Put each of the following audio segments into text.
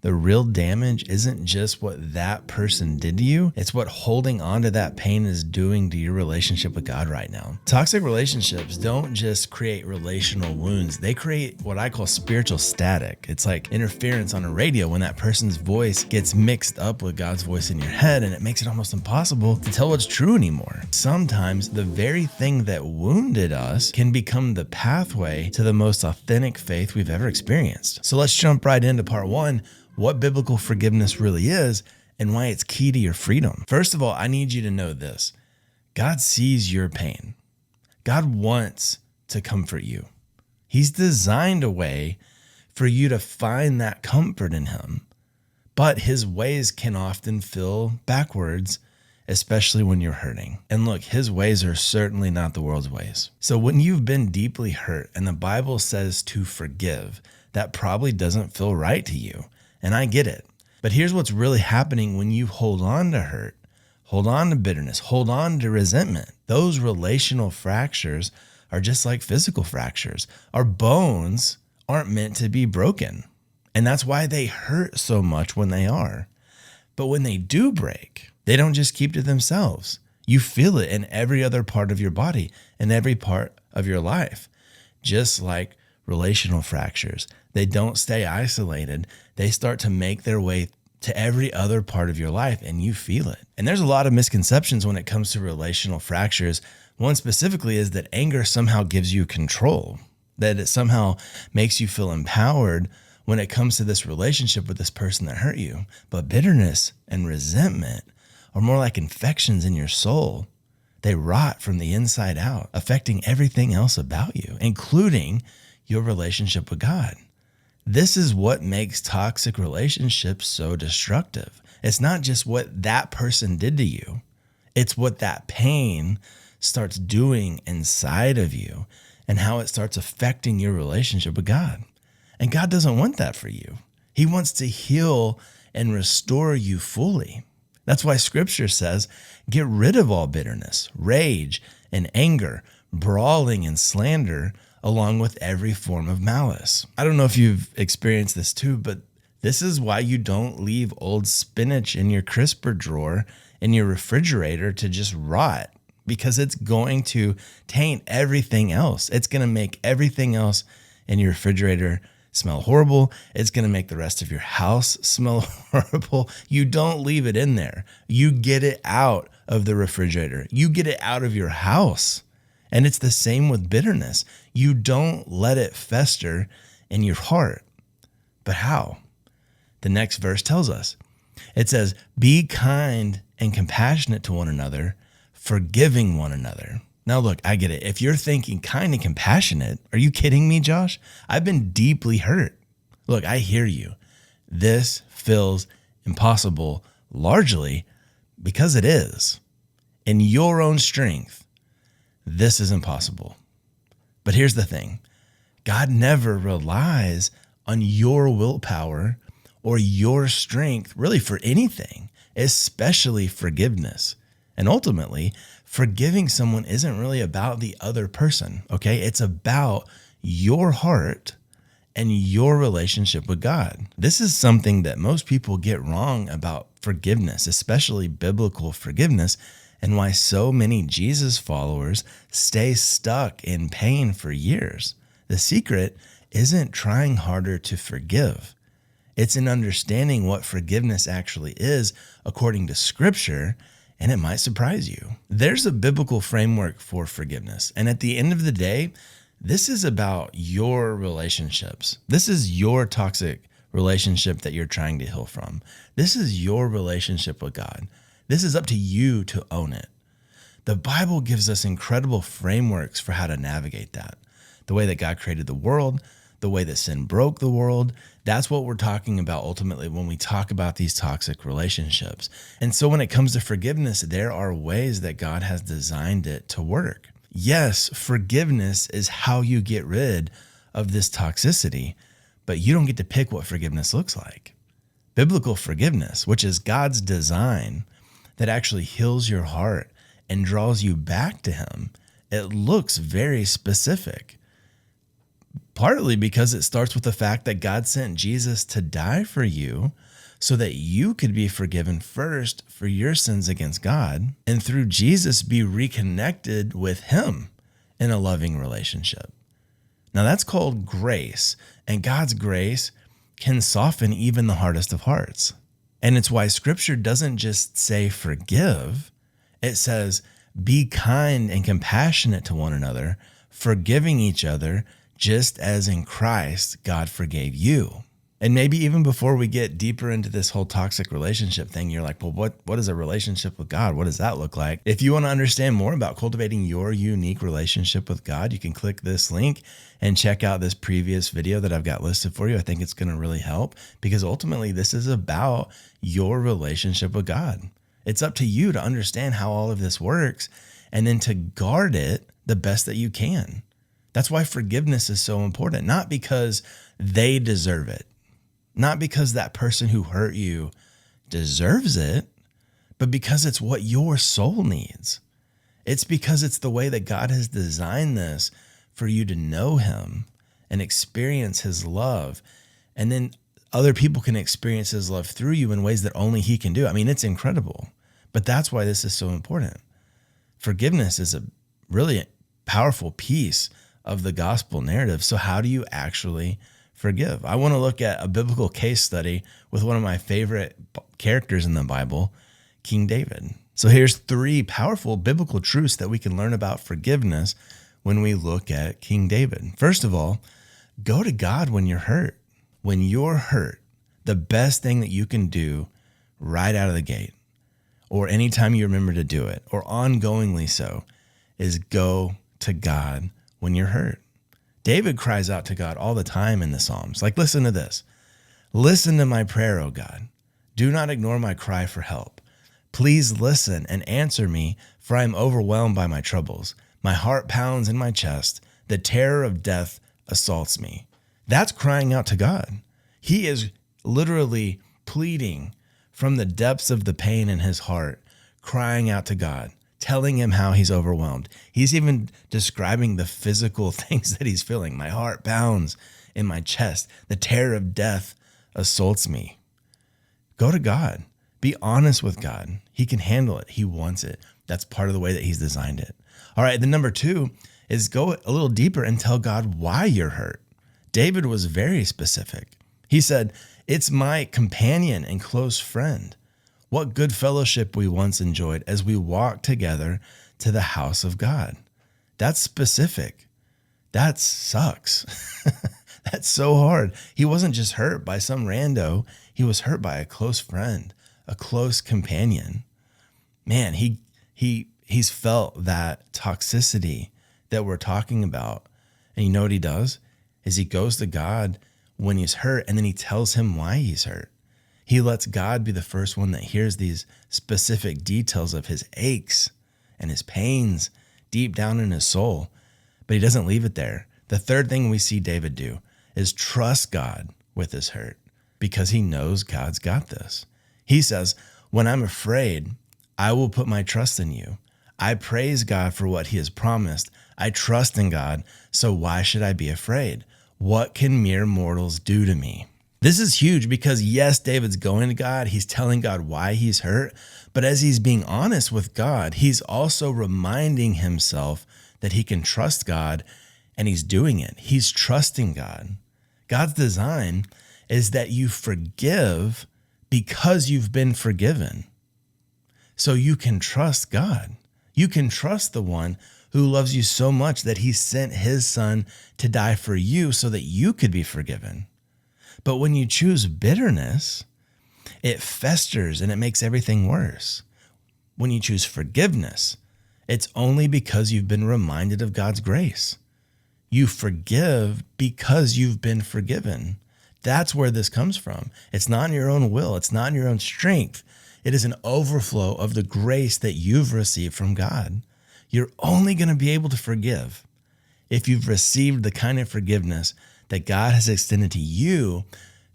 The real damage isn't just what that person did to you, it's what holding on to that pain is doing to your relationship with God right now. Toxic relationships don't just create relational wounds, they create what I call spiritual static. It's like interference on a radio when that person's voice gets mixed up with God's voice in your head, and it makes it almost impossible to tell what's true anymore. Sometimes the very thing that wounded us can become the pathway to the most authentic faith we've ever experienced. So let's jump right into part one. What biblical forgiveness really is and why it's key to your freedom. First of all, I need you to know this. God sees your pain. God wants to comfort you. He's designed a way for you to find that comfort in him. But his ways can often feel backwards, especially when you're hurting. And look, his ways are certainly not the world's ways. So when you've been deeply hurt and the Bible says to forgive, that probably doesn't feel right to you. And I get it. But here's what's really happening when you hold on to hurt, hold on to bitterness, hold on to resentment. Those relational fractures are just like physical fractures. Our bones aren't meant to be broken. And that's why they hurt so much when they are. But when they do break, they don't just keep to themselves. You feel it in every other part of your body, in every part of your life. Just like relational fractures, they don't stay isolated. They start to make their way to every other part of your life, and you feel it. And there's a lot of misconceptions when it comes to relational fractures. One specifically is that anger somehow gives you control, that it somehow makes you feel empowered when it comes to this relationship with this person that hurt you. But bitterness and resentment are more like infections in your soul. They rot from the inside out, affecting everything else about you, including your relationship with God. This is what makes toxic relationships so destructive. It's not just what that person did to you. It's what that pain starts doing inside of you and how it starts affecting your relationship with God. And God doesn't want that for you. He wants to heal and restore you fully. That's why scripture says, get rid of all bitterness, rage, and anger, brawling and slander, along with every form of malice. I don't know if you've experienced this too, but this is why you don't leave old spinach in your crisper drawer in your refrigerator to just rot, because it's going to taint everything else. It's going to make everything else in your refrigerator smell horrible. It's going to make the rest of your house smell horrible. You don't leave it in there. You get it out of the refrigerator. You get it out of your house. And it's the same with bitterness. You don't let it fester in your heart. But how? The next verse tells us. It says, be kind and compassionate to one another, forgiving one another. Now look, I get it. If you're thinking kind and compassionate, are you kidding me, Josh? I've been deeply hurt. Look, I hear you. This feels impossible, largely because it is. In your own strength, this is impossible. But here's the thing. God never relies on your willpower or your strength really for anything, especially forgiveness. And ultimately, forgiving someone isn't really about the other person, okay? It's about your heart and your relationship with God. This is something that most people get wrong about forgiveness, especially biblical forgiveness, and why so many Jesus followers stay stuck in pain for years. The secret isn't trying harder to forgive. It's in understanding what forgiveness actually is according to Scripture, and it might surprise you. There's a biblical framework for forgiveness, and at the end of the day, this is about your relationships. This is your toxic relationship that you're trying to heal from. This is your relationship with God. This is up to you to own it. The Bible gives us incredible frameworks for how to navigate that. The way that God created the world, the way that sin broke the world. That's what we're talking about ultimately when we talk about these toxic relationships. And so when it comes to forgiveness, there are ways that God has designed it to work. Yes, forgiveness is how you get rid of this toxicity, but you don't get to pick what forgiveness looks like. Biblical forgiveness, which is God's design that actually heals your heart and draws you back to him, it looks very specific. partly because it starts with the fact that God sent Jesus to die for you so that you could be forgiven first for your sins against God, and through Jesus be reconnected with him in a loving relationship. Now that's called grace, and God's grace can soften even the hardest of hearts. And it's why scripture doesn't just say forgive, it says be kind and compassionate to one another, forgiving each other just as in Christ God forgave you. And maybe even before we get deeper into this whole toxic relationship thing, you're like, well, what is a relationship with God? What does that look like? If you want to understand more about cultivating your unique relationship with God, you can click this link and check out this previous video that I've got listed for you. I think it's going to really help because ultimately this is about your relationship with God. It's up to you to understand how all of this works and then to guard it the best that you can. That's why forgiveness is so important, not because they deserve it. Not because that person who hurt you deserves it, but because it's what your soul needs. It's because it's the way that God has designed this for you to know him and experience his love. And then other people can experience his love through you in ways that only he can do. I mean, it's incredible, but that's why this is so important. Forgiveness is a really powerful piece of the gospel narrative. So how do you actually forgive? I want to look at a biblical case study with one of my favorite characters in the Bible, King David. So here's 3 powerful biblical truths that we can learn about forgiveness when we look at King David. First of all, go to God when you're hurt. When you're hurt, the best thing that you can do right out of the gate, or anytime you remember to do it, or ongoingly so, is go to God when you're hurt. David cries out to God all the time in the Psalms. Like, listen to this. Listen to my prayer, O God. Do not ignore my cry for help. Please listen and answer me, for I am overwhelmed by my troubles. My heart pounds in my chest. The terror of death assaults me. That's crying out to God. He is literally pleading from the depths of the pain in his heart, crying out to God, telling him how he's overwhelmed. He's even describing the physical things that he's feeling. My heart pounds in my chest. The terror of death assaults me. Go to God. Be honest with God. He can handle it. He wants it. That's part of the way that he's designed it. All right, then number 2 is go a little deeper and tell God why you're hurt. David was very specific. He said, it's my companion and close friend. What good fellowship we once enjoyed as we walked together to the house of God. That's specific. That sucks. That's so hard. He wasn't just hurt by some rando. He was hurt by a close friend, a close companion. Man, he's felt that toxicity that we're talking about. And you know what he does? Is he goes to God when he's hurt, and then he tells him why he's hurt. He lets God be the first one that hears these specific details of his aches and his pains deep down in his soul, but he doesn't leave it there. The third thing we see David do is trust God with his hurt because he knows God's got this. He says, when I'm afraid, I will put my trust in you. I praise God for what he has promised. I trust in God, so why should I be afraid? What can mere mortals do to me? This is huge because yes, David's going to God. He's telling God why he's hurt. But as he's being honest with God, he's also reminding himself that he can trust God, and he's doing it. He's trusting God. God's design is that you forgive because you've been forgiven. So you can trust God. You can trust the one who loves you so much that he sent his son to die for you so that you could be forgiven. But when you choose bitterness, it festers and it makes everything worse. When you choose forgiveness, it's only because you've been reminded of God's grace. You forgive because you've been forgiven. That's where this comes from. It's not in your own will. It's not in your own strength. It is an overflow of the grace that you've received from God. You're only going to be able to forgive if you've received the kind of forgiveness that God has extended to you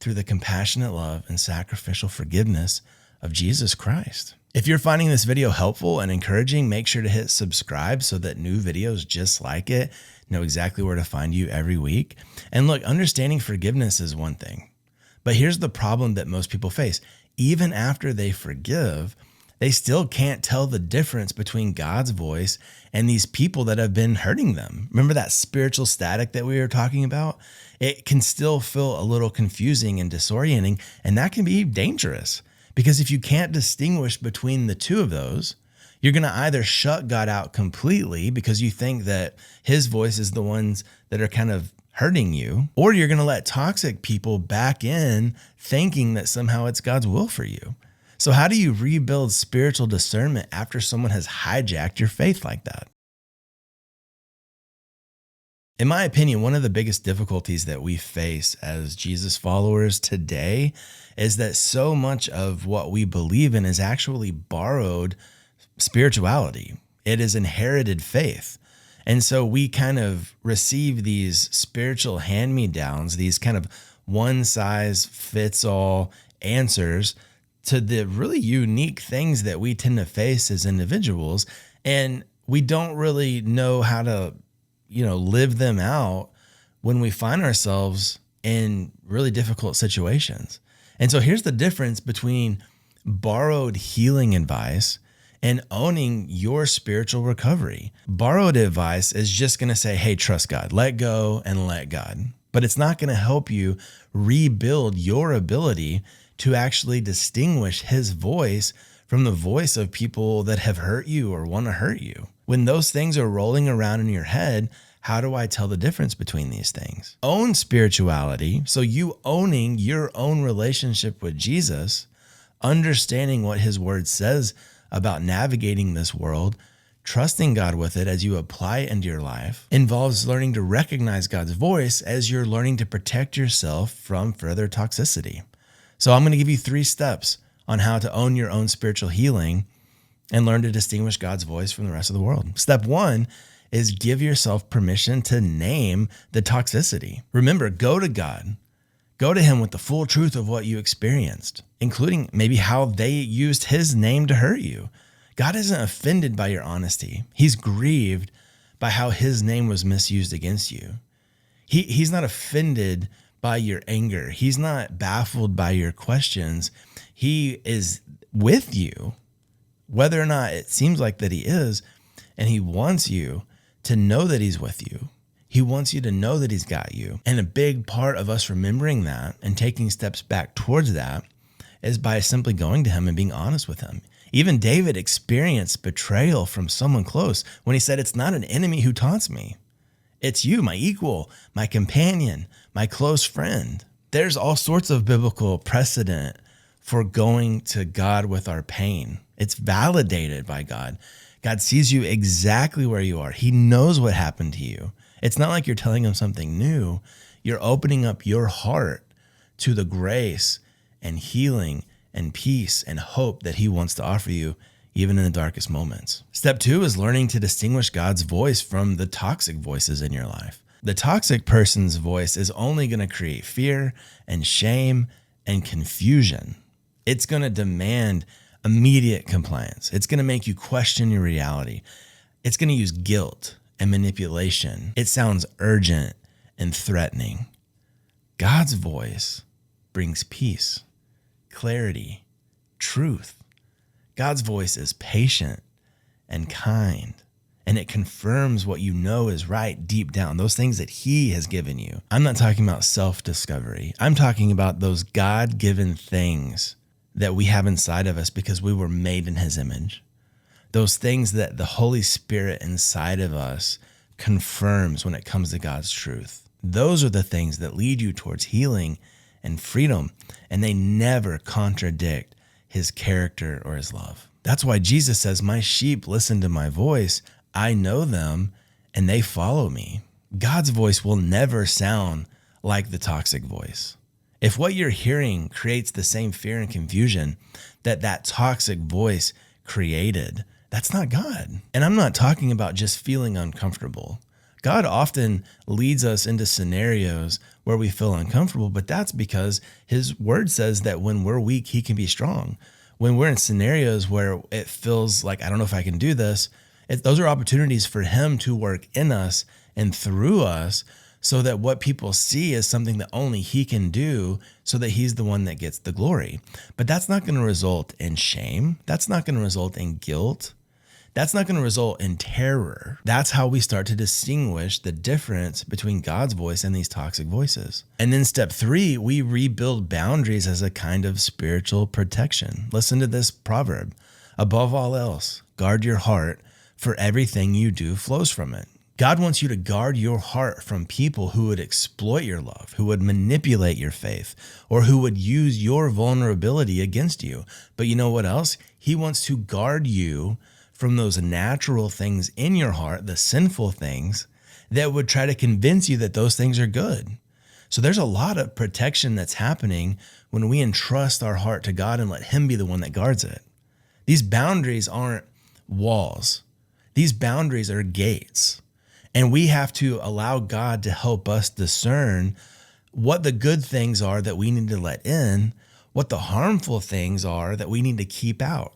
through the compassionate love and sacrificial forgiveness of Jesus Christ. If you're finding this video helpful and encouraging, make sure to hit subscribe so that new videos just like it know exactly where to find you every week. And look, understanding forgiveness is one thing, but here's the problem that most people face. Even after they forgive, they still can't tell the difference between God's voice and these people that have been hurting them. Remember that spiritual static that we were talking about? It can still feel a little confusing and disorienting, and that can be dangerous. Because if you can't distinguish between the two of those, you're going to either shut God out completely because you think that his voice is the ones that are kind of hurting you, or you're going to let toxic people back in thinking that somehow it's God's will for you. So how do you rebuild spiritual discernment after someone has hijacked your faith like that? In my opinion, one of the biggest difficulties that we face as Jesus followers today is that so much of what we believe in is actually borrowed spirituality. It is inherited faith. And so we kind of receive these spiritual hand-me-downs, these kind of one-size-fits-all answers to the really unique things that we tend to face as individuals. And we don't really know how to live them out when we find ourselves in really difficult situations. And so here's the difference between borrowed healing advice and owning your spiritual recovery. Borrowed advice is just going to say, hey, trust God, let go and let God. But it's not going to help you rebuild your ability to actually distinguish his voice from the voice of people that have hurt you or want to hurt you. When those things are rolling around in your head, how do I tell the difference between these things? Own spirituality. So you owning your own relationship with Jesus, understanding what his word says about navigating this world, trusting God with it as you apply it into your life, involves learning to recognize God's voice as you're learning to protect yourself from further toxicity. So I'm going to give you 3 steps on how to own your own spiritual healing and learn to distinguish God's voice from the rest of the world. Step 1 is give yourself permission to name the toxicity. Remember, go to God. Go to him with the full truth of what you experienced, including maybe how they used his name to hurt you. God isn't offended by your honesty. He's grieved by how his name was misused against you. He's not offended by your anger. He's not baffled by your questions. He is with you, whether or not it seems like that he is, and he wants you to know that he's with you. He wants you to know that he's got you. And a big part of us remembering that and taking steps back towards that is by simply going to him and being honest with him. Even David experienced betrayal from someone close when he said, it's not an enemy who taunts me. It's you, my equal, my companion, my close friend. There's all sorts of biblical precedent for going to God with our pain. It's validated by God. God sees you exactly where you are. He knows what happened to you. It's not like you're telling him something new. You're opening up your heart to the grace and healing and peace and hope that he wants to offer you even in the darkest moments. Step 2 is learning to distinguish God's voice from the toxic voices in your life. The toxic person's voice is only going to create fear and shame and confusion. It's going to demand immediate compliance. It's going to make you question your reality. It's going to use guilt and manipulation. It sounds urgent and threatening. God's voice brings peace, clarity, truth. God's voice is patient and kind, and it confirms what you know is right deep down, those things that he has given you. I'm not talking about self-discovery. I'm talking about those God-given things that we have inside of us because we were made in his image. Those things that the Holy Spirit inside of us confirms when it comes to God's truth. Those are the things that lead you towards healing and freedom, and they never contradict his character or his love. That's why Jesus says, my sheep listen to my voice. I know them and they follow me. God's voice will never sound like the toxic voice. If what you're hearing creates the same fear and confusion that toxic voice created, that's not God. And I'm not talking about just feeling uncomfortable. God often leads us into scenarios where we feel uncomfortable, but that's because his word says that when we're weak, he can be strong. When we're in scenarios where it feels like, I don't know if I can do this, those are opportunities for him to work in us and through us, so that what people see is something that only he can do, so that he's the one that gets the glory. But that's not going to result in shame. That's not going to result in guilt. That's not going to result in terror. That's how we start to distinguish the difference between God's voice and these toxic voices. And then step 3, we rebuild boundaries as a kind of spiritual protection. Listen to this proverb: above all else, guard your heart, for everything you do flows from it. God wants you to guard your heart from people who would exploit your love, who would manipulate your faith, or who would use your vulnerability against you. But you know what else? He wants to guard you from those natural things in your heart, the sinful things that would try to convince you that those things are good. So there's a lot of protection that's happening when we entrust our heart to God and let him be the one that guards it. These boundaries aren't walls. These boundaries are gates. And we have to allow God to help us discern what the good things are that we need to let in, what the harmful things are that we need to keep out.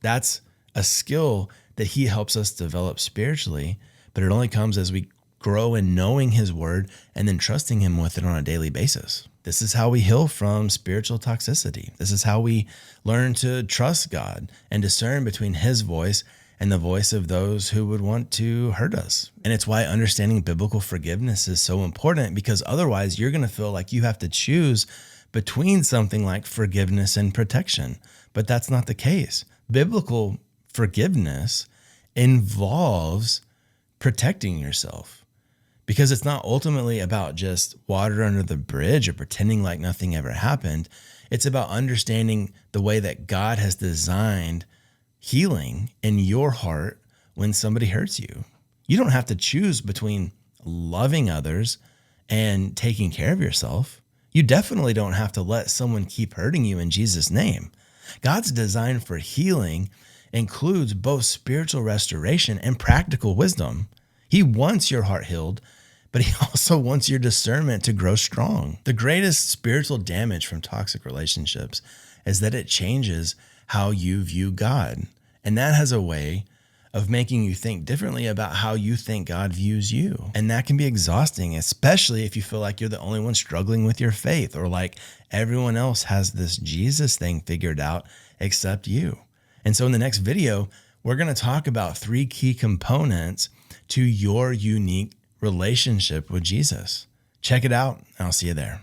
That's a skill that he helps us develop spiritually, but it only comes as we grow in knowing his word and then trusting him with it on a daily basis. This is how we heal from spiritual toxicity. This is how we learn to trust God and discern between his voice and the voice of those who would want to hurt us. And it's why understanding biblical forgiveness is so important, because otherwise you're going to feel like you have to choose between something like forgiveness and protection. But that's not the case. Biblical forgiveness involves protecting yourself, because it's not ultimately about just water under the bridge or pretending like nothing ever happened. It's about understanding the way that God has designed healing in your heart when somebody hurts you. You don't have to choose between loving others and taking care of yourself. You definitely don't have to let someone keep hurting you in Jesus' name. God's design for healing includes both spiritual restoration and practical wisdom. He wants your heart healed, but he also wants your discernment to grow strong. The greatest spiritual damage from toxic relationships is that it changes how you view God. And that has a way of making you think differently about how you think God views you. And that can be exhausting, especially if you feel like you're the only one struggling with your faith, or like everyone else has this Jesus thing figured out except you. And so in the next video, we're going to talk about 3 key components to your unique relationship with Jesus. Check it out, and I'll see you there.